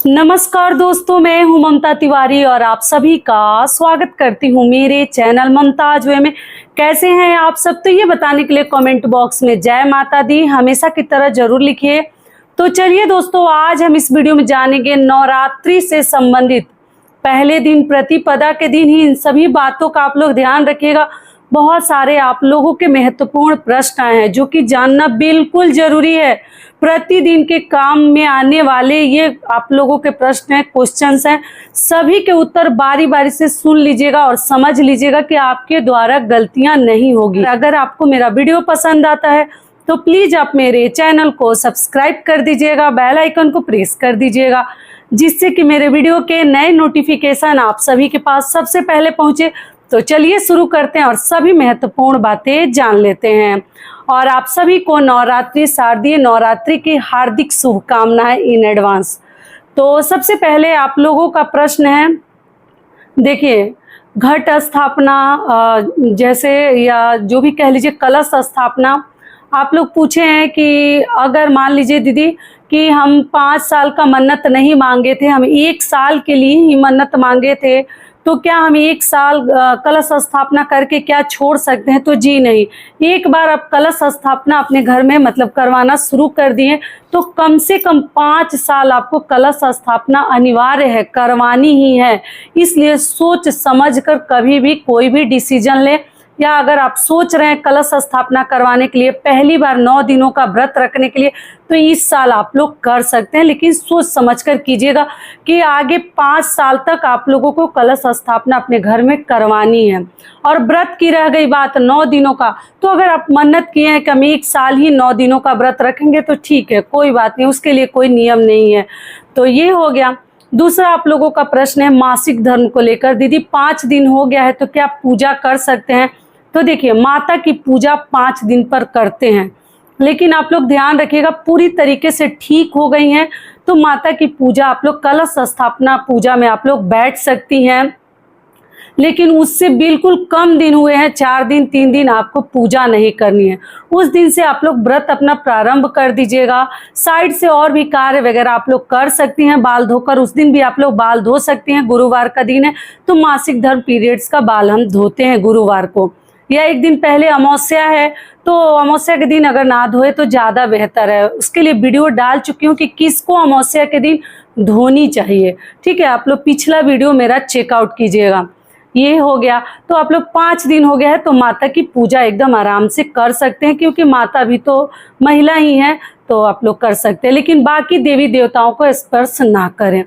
नमस्कार दोस्तों, मैं हूं ममता तिवारी और आप सभी का स्वागत करती हूं मेरे चैनल ममताज वे में। कैसे हैं आप सब? तो ये बताने के लिए कमेंट बॉक्स में जय माता दी हमेशा की तरह जरूर लिखिए। तो चलिए दोस्तों, आज हम इस वीडियो में जानेंगे नवरात्रि से संबंधित पहले दिन प्रतिपदा के दिन ही इन सभी बातों का आप लोग ध्यान रखिएगा। बहुत सारे आप लोगों के महत्वपूर्ण प्रश्न आए हैं जो कि जानना बिल्कुल जरूरी है। प्रतिदिन के काम में आने वाले ये आप लोगों के प्रश्न हैं, क्वेश्चंस हैं, सभी के उत्तर बारी बारी से सुन लीजिएगा और समझ लीजिएगा कि आपके द्वारा गलतियां नहीं होगी। अगर आपको मेरा वीडियो पसंद आता है तो प्लीज आप मेरे चैनल को सब्सक्राइब कर दीजिएगा, बेल आइकन को प्रेस कर दीजिएगा, जिससे कि मेरे वीडियो के नए नोटिफिकेशन आप सभी के पास सबसे पहले पहुंचे। तो चलिए शुरू करते हैं और सभी महत्वपूर्ण बातें जान लेते हैं। और आप सभी को नवरात्रि, शारदीय नवरात्रि की हार्दिक शुभकामनाएं इन एडवांस। तो सबसे पहले आप लोगों का प्रश्न है, देखिए, घट स्थापना जैसे या जो भी कह लीजिए, कलश स्थापना आप लोग पूछे हैं कि अगर मान लीजिए दीदी कि हम 5 साल का मन्नत नहीं मांगे थे, हम 1 साल के लिए ही मन्नत मांगे थे, तो क्या हम 1 साल कलश स्थापना करके क्या छोड़ सकते हैं? तो जी नहीं। एक बार आप कलश स्थापना अपने घर में मतलब करवाना शुरू कर दिए तो कम से कम 5 साल आपको कलश स्थापना अनिवार्य है, करवानी ही है। इसलिए सोच समझ कर कभी भी कोई भी डिसीजन ले, या अगर आप सोच रहे हैं कलश स्थापना करवाने के लिए पहली बार 9 दिनों का व्रत रखने के लिए, तो इस साल आप लोग कर सकते हैं, लेकिन सोच समझ कर कीजिएगा कि आगे 5 साल तक आप लोगों को कलश स्थापना अपने घर में करवानी है। और व्रत की रह गई बात 9 दिनों का, तो अगर आप मन्नत किए हैं कि हम 1 साल ही 9 दिनों का व्रत रखेंगे तो ठीक है, कोई बात नहीं, उसके लिए कोई नियम नहीं है। तो ये हो गया। दूसरा आप लोगों का प्रश्न है मासिक धर्म को लेकर, दीदी 5 दिन हो गया है तो क्या पूजा कर सकते हैं? तो देखिए, माता की पूजा 5 दिन पर करते हैं, लेकिन आप लोग ध्यान रखिएगा पूरी तरीके से ठीक हो गई हैं तो माता की पूजा आप लोग कलश स्थापना पूजा में आप लोग बैठ सकती हैं। लेकिन उससे बिल्कुल कम दिन हुए हैं, 4 दिन 3 दिन आपको पूजा नहीं करनी है। उस दिन से आप लोग व्रत अपना प्रारंभ कर दीजिएगा। साइड से और भी कार्य वगैरह आप लोग कर सकती हैं, बाल धोकर उस दिन भी आप लोग बाल धो सकती हैं। गुरुवार का दिन है तो मासिक धर्म पीरियड्स का बाल हम धोते हैं गुरुवार को, या एक दिन पहले अमावस्या है तो अमावस्या के दिन अगर ना धोए तो ज़्यादा बेहतर है। उसके लिए वीडियो डाल चुकी हूँ कि किसको अमावस्या के दिन धोनी चाहिए, ठीक है? आप लोग पिछला वीडियो मेरा चेकआउट कीजिएगा। ये हो गया। तो आप लोग 5 दिन हो गया है तो माता की पूजा एकदम आराम से कर सकते हैं, क्योंकि माता भी तो महिला ही है, तो आप लोग कर सकते हैं, लेकिन बाकी देवी देवताओं को स्पर्श ना करें।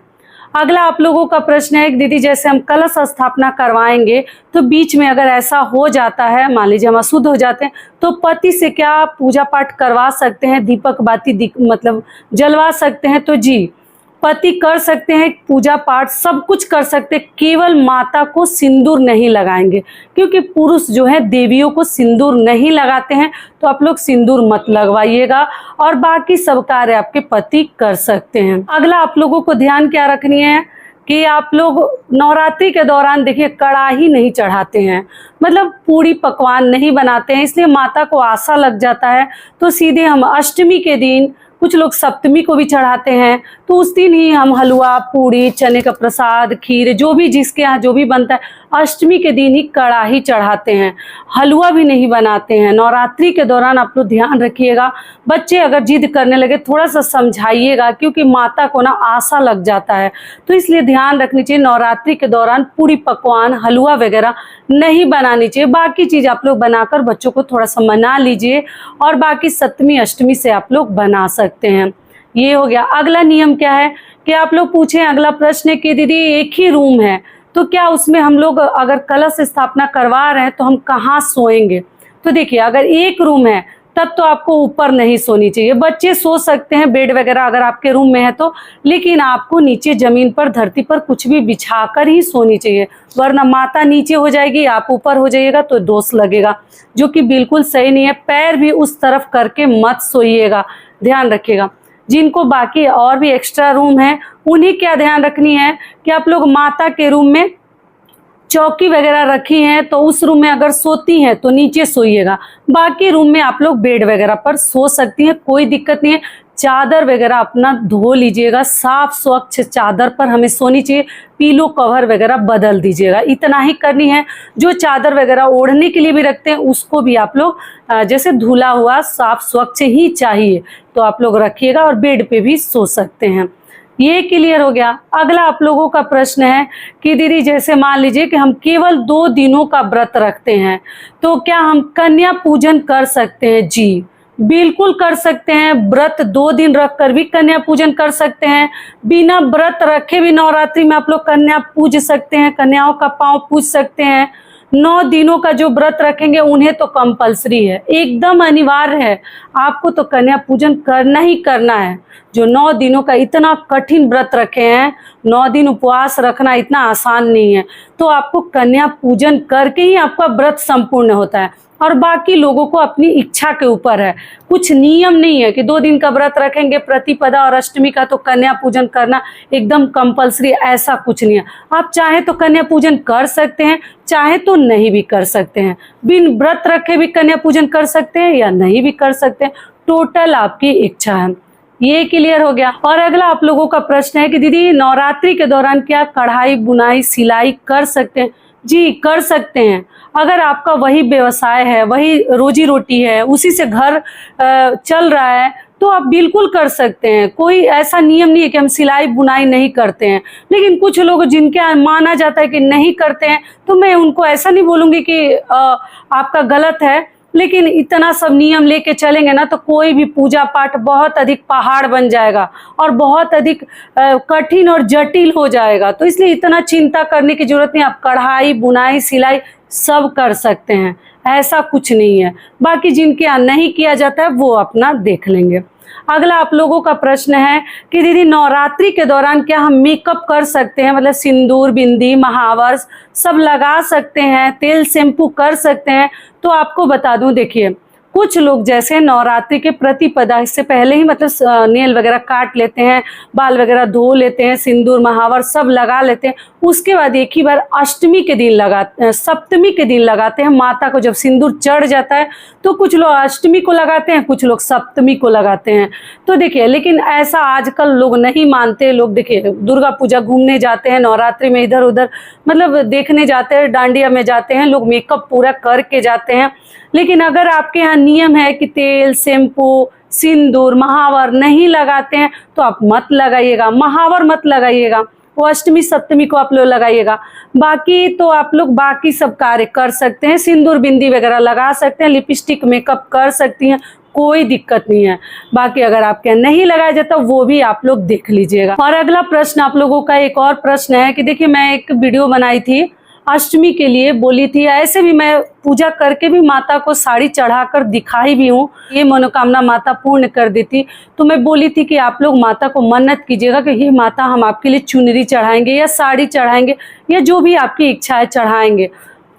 अगला आप लोगों का प्रश्न है, दीदी जैसे हम कलश स्थापना करवाएंगे तो बीच में अगर ऐसा हो जाता है, मान लीजिए हम अशुद्ध हो जाते हैं, तो पति से क्या पूजा पाठ करवा सकते हैं, दीपक बाती मतलब जलवा सकते हैं? तो जी, पति कर सकते हैं, पूजा पाठ सब कुछ कर सकते हैं, केवल माता को सिंदूर नहीं लगाएंगे, क्योंकि पुरुष जो है देवियों को सिंदूर नहीं लगाते हैं, तो आप लोग सिंदूर मत लगवाइएगा और बाकी सब कार्य आपके पति कर सकते हैं। अगला आप लोगों को ध्यान क्या रखनी है कि आप लोग नवरात्रि के दौरान देखिए कड़ाही नहीं चढ़ाते हैं, मतलब पूरी पकवान नहीं बनाते हैं, इसलिए माता को आशा लग जाता है। तो सीधे हम अष्टमी के दिन, कुछ लोग सप्तमी को भी चढ़ाते हैं, तो उस दिन ही हम हलवा, पूड़ी, चने का प्रसाद, खीर, जो भी जिसके यहाँ जो भी बनता है, अष्टमी के दिन ही कड़ाही चढ़ाते हैं, हलवा भी नहीं बनाते हैं। नवरात्रि के दौरान आप लोग ध्यान रखिएगा, बच्चे अगर जिद करने लगे थोड़ा सा समझाइएगा, क्योंकि माता को ना आशा लग जाता है, तो इसलिए ध्यान रखनी चाहिए। नवरात्रि के दौरान पूरी पकवान, हलवा वगैरह नहीं बनानी चाहिए। बाकी चीज़ आप लोग बनाकर बच्चों को थोड़ा सा मना लीजिए, और बाकी सप्तमी अष्टमी से आप लोग बना सकते हैं। ये हो गया। अगला नियम क्या है कि आप लोग पूछें, अगला प्रश्न है कि दीदी एक ही रूम है तो क्या उसमें हम लोग अगर कलश स्थापना करवा रहे हैं तो हम कहाँ सोएंगे? तो देखिए, अगर एक रूम है तब तो आपको ऊपर नहीं सोनी चाहिए, बच्चे सो सकते हैं बेड वगैरह अगर आपके रूम में है तो, लेकिन आपको नीचे जमीन पर, धरती पर कुछ भी बिछाकर ही सोनी चाहिए, वरना माता नीचे हो जाएगी, आप ऊपर हो जाइएगा तो दोष लगेगा, जो कि बिल्कुल सही नहीं है। पैर भी उस तरफ करके मत सोइएगा, ध्यान रखिएगा। जिनको बाकी और भी एक्स्ट्रा रूम है उन्हें क्या ध्यान रखनी है कि आप लोग माता के रूम में चौकी वगैरह रखी हैं तो उस रूम में अगर सोती हैं तो नीचे सोइएगा, बाकी रूम में आप लोग बेड वगैरह पर सो सकती हैं, कोई दिक्कत नहीं है। चादर वगैरह अपना धो लीजिएगा, साफ स्वच्छ चादर पर हमें सोनी चाहिए, पीलो कवर वगैरह बदल दीजिएगा। इतना ही करनी है। जो चादर वगैरह ओढ़ने के लिए भी रखते हैं उसको भी आप लोग जैसे धुला हुआ साफ स्वच्छ ही चाहिए, तो आप लोग रखिएगा और बेड पे भी सो सकते हैं। ये क्लियर हो गया। अगला आप लोगों का प्रश्न है कि दीदी जैसे मान लीजिए कि हम केवल 2 दिनों का व्रत रखते हैं, तो क्या हम कन्या पूजन कर सकते हैं? जी बिल्कुल कर सकते हैं। व्रत 2 दिन रख कर भी कन्या पूजन कर सकते हैं। बिना व्रत रखे भी नवरात्रि में आप लोग कन्या पूज सकते हैं, कन्याओं का पांव पूज सकते हैं। 9 दिनों का जो व्रत रखेंगे उन्हें तो कंपलसरी है, एकदम अनिवार्य है, आपको तो कन्या पूजन करना ही करना है। जो 9 दिनों का इतना कठिन व्रत रखे हैं, 9 दिन उपवास रखना इतना आसान नहीं है, तो आपको कन्या पूजन करके ही आपका व्रत संपूर्ण होता है। और बाकी लोगों को अपनी इच्छा के ऊपर है, कुछ नियम नहीं है कि 2 दिन का व्रत रखेंगे प्रतिपदा और अष्टमी का तो कन्या पूजन करना एकदम कंपलसरी, ऐसा कुछ नहीं है। आप चाहे तो कन्या पूजन कर सकते हैं, चाहे तो नहीं भी कर सकते हैं। बिन व्रत रखे भी कन्या पूजन कर सकते हैं या नहीं भी कर सकते हैं, टोटल आपकी इच्छा है। ये क्लियर हो गया। और अगला आप लोगों का प्रश्न है कि दीदी नवरात्रि के दौरान क्या कढ़ाई बुनाई सिलाई कर सकते हैं? जी कर सकते हैं। अगर आपका वही व्यवसाय है, वही रोजी रोटी है, उसी से घर चल रहा है, तो आप बिल्कुल कर सकते हैं। कोई ऐसा नियम नहीं है कि हम सिलाई बुनाई नहीं करते हैं। लेकिन कुछ लोग जिनके माना जाता है कि नहीं करते हैं, तो मैं उनको ऐसा नहीं बोलूँगी कि आपका गलत है, लेकिन इतना सब नियम लेके चलेंगे ना तो कोई भी पूजा पाठ बहुत अधिक पहाड़ बन जाएगा और बहुत अधिक कठिन और जटिल हो जाएगा। तो इसलिए इतना चिंता करने की जरूरत नहीं। आप कढ़ाई बुनाई सिलाई सब कर सकते हैं, ऐसा कुछ नहीं है। बाकी जिनके यहाँ नहीं किया जाता है वो अपना देख लेंगे। अगला आप लोगों का प्रश्न है कि दीदी नवरात्रि के दौरान क्या हम मेकअप कर सकते हैं? मतलब सिंदूर बिंदी महावर सब लगा सकते हैं, तेल शैम्पू कर सकते हैं? तो आपको बता दूं, देखिए कुछ लोग जैसे नवरात्रि के प्रतिपदा से पहले ही मतलब नेल वगैरह काट लेते हैं, बाल वगैरह धो लेते हैं, सिंदूर महावर सब लगा लेते हैं, उसके बाद एक ही बार अष्टमी के दिन लगाते हैं, सप्तमी के दिन लगाते हैं। माता को जब सिंदूर चढ़ जाता है तो कुछ लोग अष्टमी को लगाते हैं, कुछ लोग सप्तमी को लगाते हैं। तो देखिए लेकिन ऐसा आजकल लोग नहीं मानते। लोग देखिए दुर्गा पूजा घूमने जाते हैं, नवरात्रि में इधर उधर मतलब देखने जाते हैं, डांडिया में जाते हैं, लोग मेकअप पूरा करके जाते हैं। लेकिन अगर आपके यहाँ नियम है कि तेल शैम्पू सिंदूर महावर नहीं लगाते हैं तो आप मत लगाइएगा, महावर मत लगाइएगा, वो अष्टमी सप्तमी को आप लोग लगाइएगा। बाकी तो आप लोग बाकी सब कार्य कर सकते हैं, सिंदूर बिंदी वगैरह लगा सकते हैं, लिपस्टिक मेकअप कर सकती हैं, कोई दिक्कत नहीं है। बाकी अगर आपके नहीं लगाया जाता वो भी आप लोग देख लीजिएगा। और अगला प्रश्न आप लोगों का एक और प्रश्न है कि देखिए मैं एक वीडियो बनाई थी अष्टमी के लिए, बोली थी ऐसे भी मैं पूजा करके भी माता को साड़ी चढ़ाकर दिखाई भी हूँ, ये मनोकामना माता पूर्ण कर देती। तो मैं बोली थी कि आप लोग माता को मन्नत कीजिएगा कि हे माता हम आपके लिए चुनरी चढ़ाएंगे या साड़ी चढ़ाएंगे या जो भी आपकी इच्छा है चढ़ाएंगे।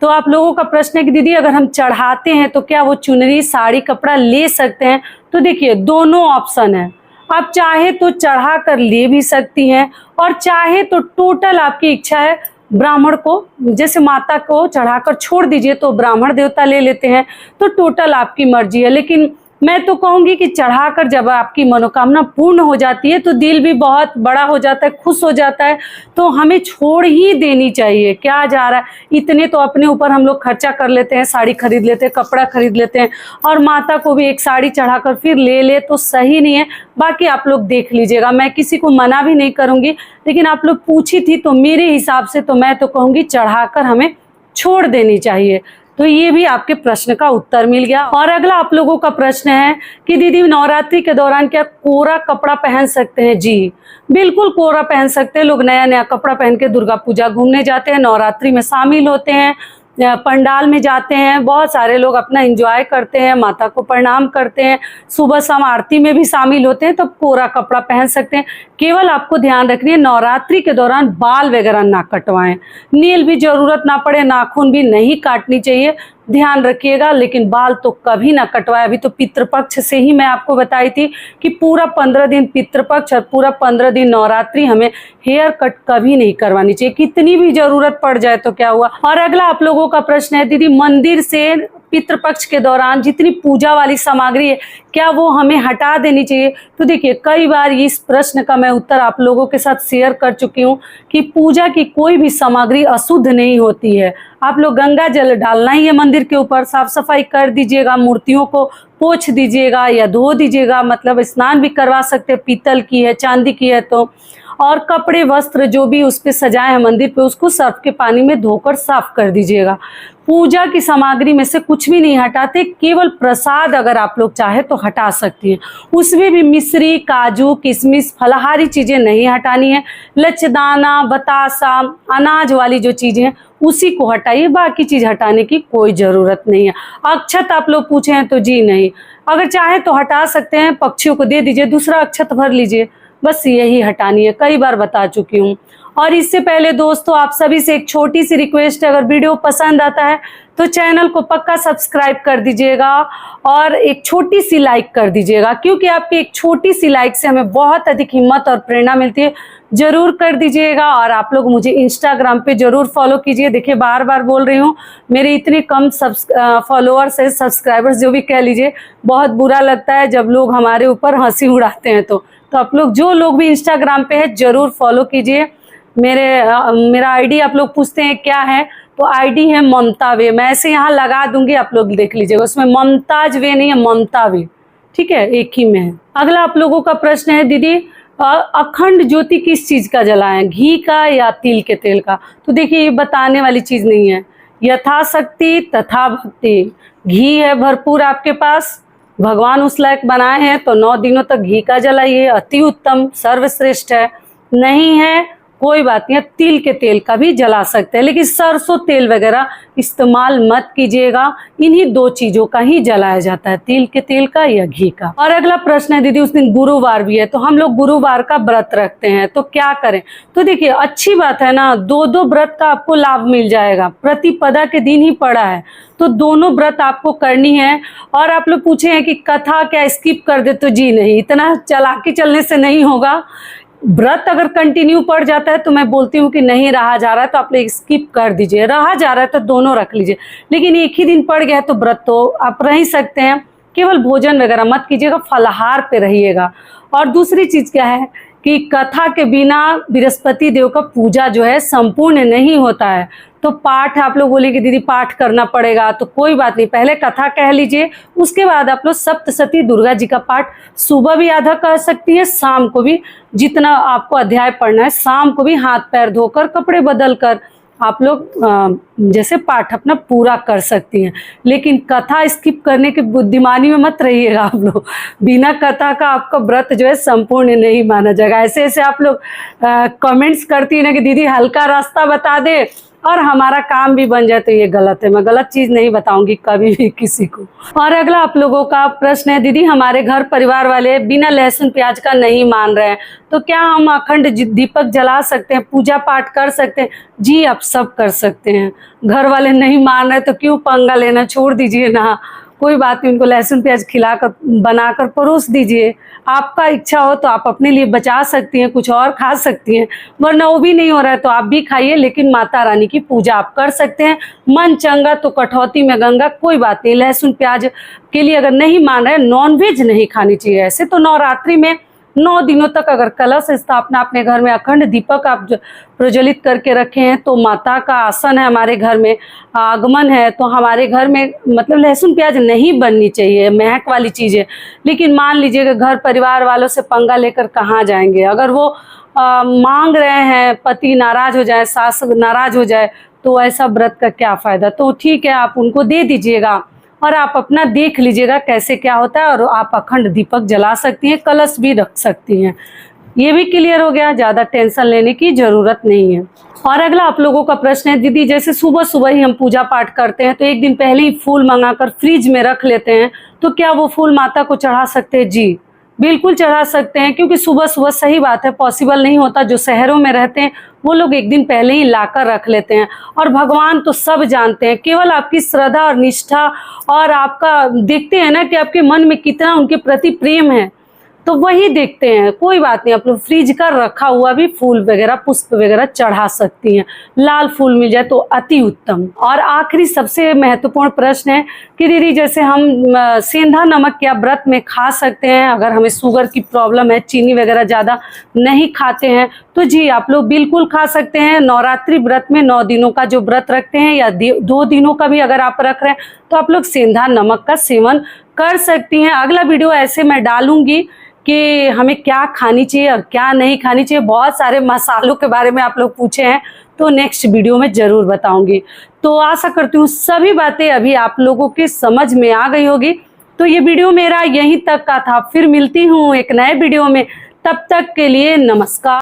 तो आप लोगों का प्रश्न है कि दीदी अगर हम चढ़ाते हैं तो क्या वो चुनरी साड़ी कपड़ा ले सकते हैं? तो देखिए दोनों ऑप्शन है, आप चाहे तो चढ़ा कर ले भी सकती हैं और चाहे तो टोटल आपकी इच्छा है ब्राह्मण को जैसे माता को चढ़ाकर छोड़ दीजिए तो ब्राह्मण देवता ले लेते हैं, तो टोटल आपकी मर्जी है। लेकिन मैं तो कहूँगी कि चढ़ाकर जब आपकी मनोकामना पूर्ण हो जाती है तो दिल भी बहुत बड़ा हो जाता है, खुश हो जाता है, तो हमें छोड़ ही देनी चाहिए। क्या जा रहा है, इतने तो अपने ऊपर हम लोग खर्चा कर लेते हैं, साड़ी खरीद लेते हैं, कपड़ा खरीद लेते हैं और माता को भी एक साड़ी चढ़ाकर फिर ले ले तो सही नहीं है। बाकी आप लोग देख लीजिएगा, मैं किसी को मना भी नहीं करूँगी, लेकिन आप लोग पूछी थी तो मेरे हिसाब से तो मैं तो कहूँगी चढ़ाकर हमें छोड़ देनी चाहिए। तो ये भी आपके प्रश्न का उत्तर मिल गया। और अगला आप लोगों का प्रश्न है कि दीदी नवरात्रि के दौरान क्या कोरा कपड़ा पहन सकते हैं? जी बिल्कुल कोरा पहन सकते हैं। लोग नया नया कपड़ा पहन के दुर्गा पूजा घूमने जाते हैं, नवरात्रि में शामिल होते हैं, पंडाल में जाते हैं, बहुत सारे लोग अपना एंजॉय करते हैं, माता को प्रणाम करते हैं, सुबह शाम आरती में भी शामिल होते हैं, तो कोरा कपड़ा पहन सकते हैं। केवल आपको ध्यान रखनी है नवरात्रि के दौरान बाल वगैरह ना कटवाएं, नील भी जरूरत ना पड़े, नाखून भी नहीं काटनी चाहिए, ध्यान रखिएगा। लेकिन बाल तो कभी ना कटवाए। अभी तो पितृपक्ष से ही मैं आपको बताई थी कि पूरा 15 दिन पितृपक्ष और पूरा 15 दिन नवरात्रि हमें हेयर कट कभी नहीं करवानी चाहिए, कितनी भी जरूरत पड़ जाए तो क्या हुआ। और अगला आप लोगों का प्रश्न है दीदी मंदिर से पितृपक्ष के दौरान जितनी पूजा वाली सामग्री है, क्या वो हमें हटा देनी चाहिए? तो देखिए, कई बार इस प्रश्न का मैं उत्तर आप लोगों के साथ शेयर कर चुकी हूँ कि पूजा की कोई भी सामग्री अशुद्ध नहीं होती है। आप लोग गंगा जल डालना ही है मंदिर के ऊपर, साफ सफाई कर दीजिएगा, मूर्तियों को पोंछ दीजिएगा या धो दीजिएगा, मतलब स्नान भी करवा सकते हैं, पीतल की है, चांदी की है तो। और कपड़े वस्त्र जो भी उस पे सजाए हैं मंदिर पे, उसको सर्फ के पानी में धोकर साफ कर दीजिएगा। पूजा की सामग्री में से कुछ भी नहीं हटाते, केवल प्रसाद अगर आप लोग चाहे तो हटा सकती हैं। उसमें भी मिश्री, काजू, किशमिश, फलाहारी चीज़ें नहीं हटानी है। लच्छदाना, बतासा, अनाज वाली जो चीज़ें हैं उसी को हटाइए, बाकी चीज़ हटाने की कोई ज़रूरत नहीं है। अक्षत आप लोग पूछे हैं तो जी नहीं, अगर चाहे तो हटा सकते हैं, पक्षियों को दे दीजिए, दूसरा अक्षत भर लीजिए, बस यही हटानी है, कई बार बता चुकी हूँ। और इससे पहले दोस्तों आप सभी से एक छोटी सी रिक्वेस्ट है, अगर वीडियो पसंद आता है तो चैनल को पक्का सब्सक्राइब कर दीजिएगा और एक छोटी सी लाइक कर दीजिएगा, क्योंकि आपकी एक छोटी सी लाइक से हमें बहुत अधिक हिम्मत और प्रेरणा मिलती है। जरूर कर दीजिएगा। और आप लोग मुझे इंस्टाग्राम पे जरूर फॉलो कीजिए। देखिए, बार बार बोल रही हूँ, मेरे इतने कम फॉलोअर्स है, सब्सक्राइबर्स जो भी कह लीजिए, बहुत बुरा लगता है जब लोग हमारे ऊपर हंसी उड़ाते हैं। तो आप लोग जो लोग भी इंस्टाग्राम पे है जरूर फॉलो कीजिए। मेरा आईडी आप लोग पूछते हैं क्या है, तो आईडी है ममता वे। मैं ऐसे यहाँ लगा दूंगी, आप लोग देख लीजिएगा, उसमें ममताज वे नहीं है, ममता वे, ठीक है, एक ही में है। अगला आप लोगों का प्रश्न है, दीदी अखंड ज्योति किस चीज का जलाएं, घी का या तिल के तेल का? तो देखिए, ये बताने वाली चीज नहीं है, यथाशक्ति तथा भक्ति। घी है भरपूर आपके पास, भगवान उस लायक बनाए हैं तो 9 दिनों तक घी का जलाइए, अति उत्तम, सर्वश्रेष्ठ है। नहीं है कोई बात नहीं, तिल के तेल का भी जला सकते हैं, लेकिन सरसों तेल वगैरह इस्तेमाल मत कीजिएगा। इन्हीं 2 चीजों का ही जलाया जाता है, तिल के तेल का या घी का। और अगला प्रश्न है, दीदी उस दिन गुरुवार भी है, तो हम लोग गुरुवार का व्रत रखते हैं तो क्या करें? तो देखिए, अच्छी बात है ना, 2 व्रत का आपको लाभ मिल जाएगा। प्रतिपदा के दिन ही पड़ा है तो दोनों व्रत आपको करनी है। और आप लोग पूछे हैं कि कथा क्या स्किप कर दे, तो जी नहीं, इतना चालाकी चलने से नहीं होगा। व्रत अगर कंटिन्यू पड़ जाता है तो मैं बोलती हूँ कि नहीं रहा जा रहा है तो आप लोग स्किप कर दीजिए, रहा जा रहा है तो दोनों रख लीजिए। लेकिन एक ही दिन पड़ गया है तो व्रत तो आप रह ही सकते हैं, केवल भोजन वगैरह मत कीजिएगा, फलाहार पे रहिएगा। और दूसरी चीज क्या है कि कथा के बिना बृहस्पति देव का पूजा जो है संपूर्ण नहीं होता है। तो पाठ आप लोग बोले कि दीदी पाठ करना पड़ेगा, तो कोई बात नहीं, पहले कथा कह लीजिए, उसके बाद आप लोग सप्तशती दुर्गा जी का पाठ सुबह भी आधा कर सकती है, शाम को भी जितना आपको अध्याय पढ़ना है, शाम को भी हाथ पैर धोकर कपड़े बदल कर आप लोग जैसे पाठ अपना पूरा कर सकती हैं। लेकिन कथा स्किप करने की बुद्धिमानी में मत रहिएगा आप लोग, बिना कथा का आपका व्रत जो है संपूर्ण नहीं माना जाएगा। ऐसे ऐसे आप लोग कमेंट्स करती है ना कि दीदी हल्का रास्ता बता दे और हमारा काम भी बन जाए, तो ये गलत है। मैं गलत चीज नहीं बताऊंगी कभी भी किसी को। और अगला आप लोगों का प्रश्न है, दीदी हमारे घर परिवार वाले बिना लहसुन प्याज का नहीं मान रहे हैं, तो क्या हम अखंड दीपक जला सकते हैं, पूजा पाठ कर सकते हैं? जी आप सब कर सकते हैं। घर वाले नहीं मान रहे तो क्यों पंगा लेना, छोड़ दीजिए ना, कोई बात नहीं, उनको लहसुन प्याज खिलाकर बनाकर परोस दीजिए। आपका इच्छा हो तो आप अपने लिए बचा सकती हैं, कुछ और खा सकती हैं, वरना वो भी नहीं हो रहा है तो आप भी खाइए, लेकिन माता रानी की पूजा आप कर सकते हैं। मन चंगा तो कटौती में गंगा, कोई बात नहीं। लहसुन प्याज के लिए अगर नहीं मान रहे, नॉनवेज नहीं खानी चाहिए। ऐसे तो नवरात्रि में 9 दिनों तक अगर कलश स्थापना अपने घर में अखंड दीपक आप प्रज्वलित करके रखे हैं, तो माता का आसन है, हमारे घर में आगमन है, तो हमारे घर में मतलब लहसुन प्याज नहीं बननी चाहिए, महक वाली चीज़ है। लेकिन मान लीजिएगा घर परिवार वालों से पंगा लेकर कहाँ जाएंगे, अगर वो मांग रहे हैं, पति नाराज हो जाए, सास नाराज हो जाए, तो ऐसा व्रत का क्या फ़ायदा। तो ठीक है, आप उनको दे दीजिएगा और आप अपना देख लीजिएगा कैसे क्या होता है, और आप अखंड दीपक जला सकती हैं, कलश भी रख सकती हैं। ये भी क्लियर हो गया, ज़्यादा टेंशन लेने की ज़रूरत नहीं है। और अगला आप लोगों का प्रश्न है, दीदी जैसे सुबह सुबह ही हम पूजा पाठ करते हैं तो एक दिन पहले ही फूल मंगाकर फ्रिज में रख लेते हैं, तो क्या वो फूल माता को चढ़ा सकते हैं? जी बिल्कुल चढ़ा सकते हैं, क्योंकि सुबह सुबह सही बात है पॉसिबल नहीं होता। जो शहरों में रहते हैं वो लोग एक दिन पहले ही लाकर रख लेते हैं। और भगवान तो सब जानते हैं, केवल आपकी श्रद्धा और निष्ठा और आपका देखते हैं ना कि आपके मन में कितना उनके प्रति प्रेम है। तो वही देखते हैं। कोई बात नहीं, आप लोग फ्रीज कर रखा हुआ भी फूल वगैरह पुष्प वगैरह चढ़ा सकती हैं। लाल फूल मिल जाए तो अति उत्तम। और आखिरी सबसे महत्वपूर्ण प्रश्न है कि दीदी जैसे हम सेंधा नमक क्या व्रत में खा सकते हैं? अगर हमें शुगर की प्रॉब्लम है, चीनी वगैरह ज़्यादा नहीं खाते हैं, तो जी आप लोग बिल्कुल खा सकते हैं। नवरात्रि व्रत में 9 दिनों का जो व्रत रखते हैं या 2 दिनों का भी अगर आप रख रहे हैं तो आप लोग सेंधा नमक का सेवन कर सकती हैं। अगला वीडियो ऐसे मैं डालूंगी कि हमें क्या खानी चाहिए और क्या नहीं खानी चाहिए। बहुत सारे मसालों के बारे में आप लोग पूछे हैं, तो नेक्स्ट वीडियो में ज़रूर बताऊंगी। तो आशा करती हूँ सभी बातें अभी आप लोगों के समझ में आ गई होगी। तो ये वीडियो मेरा यहीं तक का था। फिर मिलती हूँ एक नए वीडियो में, तब तक के लिए नमस्कार।